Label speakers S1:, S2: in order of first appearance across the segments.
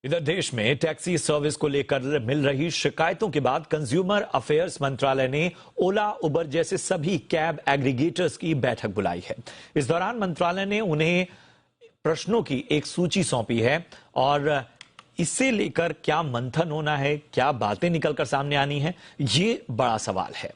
S1: इधर देश में टैक्सी सर्विस को लेकर मिल रही शिकायतों के बाद कंज्यूमर अफेयर्स मंत्रालय ने ओला, उबर जैसे सभी कैब एग्रीगेटर्स की बैठक बुलाई है। इस दौरान मंत्रालय ने उन्हें प्रश्नों की एक सूची सौंपी है और इसे लेकर क्या मंथन होना है, क्या बातें निकलकर सामने आनी है, ये बड़ा सवाल है।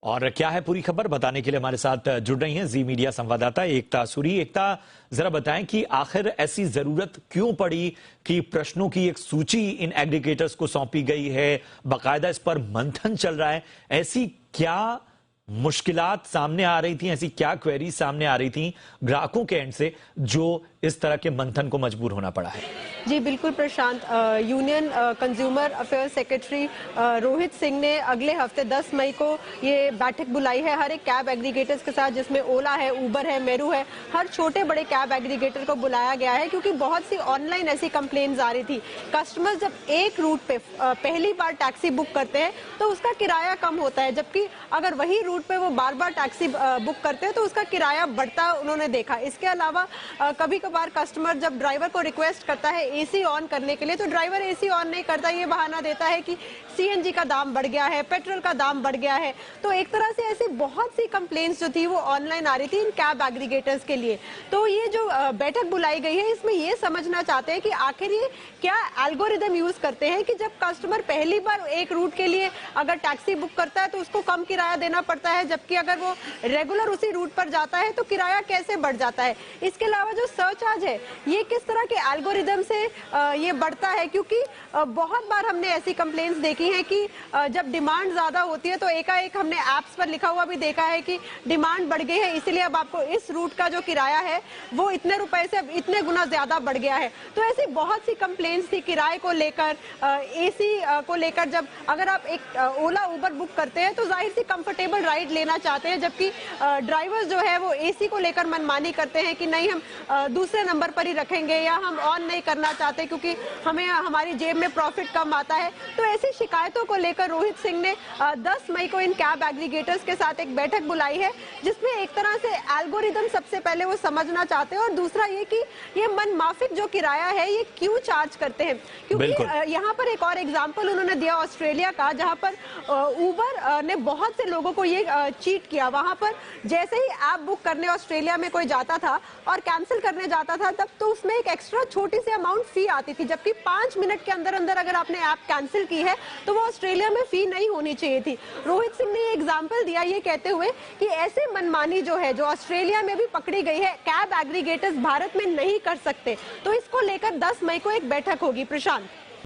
S1: और क्या है पूरी खबर बताने के लिए हमारे साथ जुड़ रही हैं जी मीडिया संवाददाता एकता सूरी। एकता, जरा बताएं कि आखिर ऐसी जरूरत क्यों पड़ी कि प्रश्नों की एक सूची इन एग्रीगेटर्स को सौंपी गई है, बाकायदा इस पर मंथन चल रहा है। ऐसी क्या मुश्किलात सामने आ रही थी, ऐसी क्या क्वेरीज सामने आ रही थी ग्राहकों के एंड से जो इस तरह के मंथन को मजबूर होना पड़ा है?
S2: जी बिल्कुल Prashant, union consumer affairs secretary Rohit Singh ने अगले हफ्ते 10 मई को ये बैठक बुलाई है हर एक कैब एग्रीगेटर्स के साथ, जिसमें ओला है, उबर है, मेरू है, हर छोटे बड़े कैब एग्रीगेटर को बुलाया गया है क्योंकि बहुत सी ऑनलाइन ऐसी कंप्लेंट्स आ रही थी। कस्टमर्स जब एक रूट पे पहली बार टैक्सी बुक करते हैं तो उसका किराया कम होता है, जबकि अगर वही रूट पे वो बार बार टैक्सी बुक करते हैं तो उसका किराया बढ़ता उन्होंने देखा। इसके अलावा कभी कभार कस्टमर जब ड्राइवर को रिक्वेस्ट करता है एसी ऑन करने के लिए तो ड्राइवर एसी ऑन नहीं करता, ये बहाना देता है कि सीएनजी का दाम बढ़ गया है, पेट्रोल का दाम बढ़ गया है। तो एक तरह से ऐसी बहुत सी कंप्लेंट्स जो थी वो ऑनलाइन आ रही थी इन कैब एग्रीगेटर्स के लिए। तो ये जो बैठक बुलाई गई है इसमें ये समझना चाहते हैं कि आखिर ये क्या एल्गोरिदम यूज करते हैं कि जब कस्टमर पहली बार एक रूट के लिए अगर टैक्सी बुक करता है तो उसको कम किराया देना पड़ता है, जबकि अगर वो रेगुलर उसी रूट पर जाता है तो किराया कैसे बढ़ जाता है। इसके अलावा जो सरचार्ज है ये किस तरह के एल्गोरिदम से ये बढ़ता है, क्योंकि बहुत बार हमने ऐसी कंप्लेंट्स देखी हैं कि जब डिमांड ज्यादा होती है तो एकाएक हमने एप्स पर लिखा हुआ भी देखा है कि डिमांड बढ़ गई है इसलिए अब आपको इस रूट का जो किराया है वो इतने रुपए से अब इतने गुना ज्यादा बढ़ गया है। तो ऐसी बहुत सी कंप्लेंट्स थी किराए को लेकर, एसी को लेकर। जब अगर आप एक ओला उबर बुक करते हैं तो जाहिर सी कंफर्टेबल राइड लेना चाहते हैं, जबकि ड्राइवर्स जो है वो एसी को लेकर मनमानी करते हैं कि नहीं हम दूसरे नंबर पर ही रखेंगे या हम ऑन नहीं करना चाहते क्योंकि हमें हमारी जेब में प्रॉफिट कम आता है। तो ऐसी शिकायतों को लेकर रोहित सिंह ने 10 मई को इन कैब एग्रीगेटर्स के साथ एक बैठक बुलाई है जिसमें एक तरह से एल्गोरिदम सबसे पहले वो समझना चाहते हैं और दूसरा ये कि ये मनमाफिक जो किराया है ये क्यों चार्ज करते हैं। क्योंकि यहाँ पर एक और एग्जाम्पल उन्होंने दिया ऑस्ट्रेलिया का, जहाँ पर उबर ने बहुत से लोगों को ये चीट किया। वहां पर जैसे ही ऐप बुक करने ऑस्ट्रेलिया में कोई जाता था और कैंसिल करने जाता था तब तो उसमें एक एक्स्ट्रा छोटी सी अमाउंट फी आती थी, जबकि 5 मिनट के अंदर अंदर अगर आपने ऐप कैंसिल की है तो वो ऑस्ट्रेलिया में फी नहीं होनी चाहिए थी। रोहित सिंह ने ये एग्जाम्पल दिया ये कहते हुए कि ऐसे मनमानी जो है जो ऑस्ट्रेलिया में भी पकड़ी गई है कैब एग्रीगेटर्स भारत में नहीं कर सकते। तो इसको लेकर 10 मई को एक बैठक होगी प्रशांत।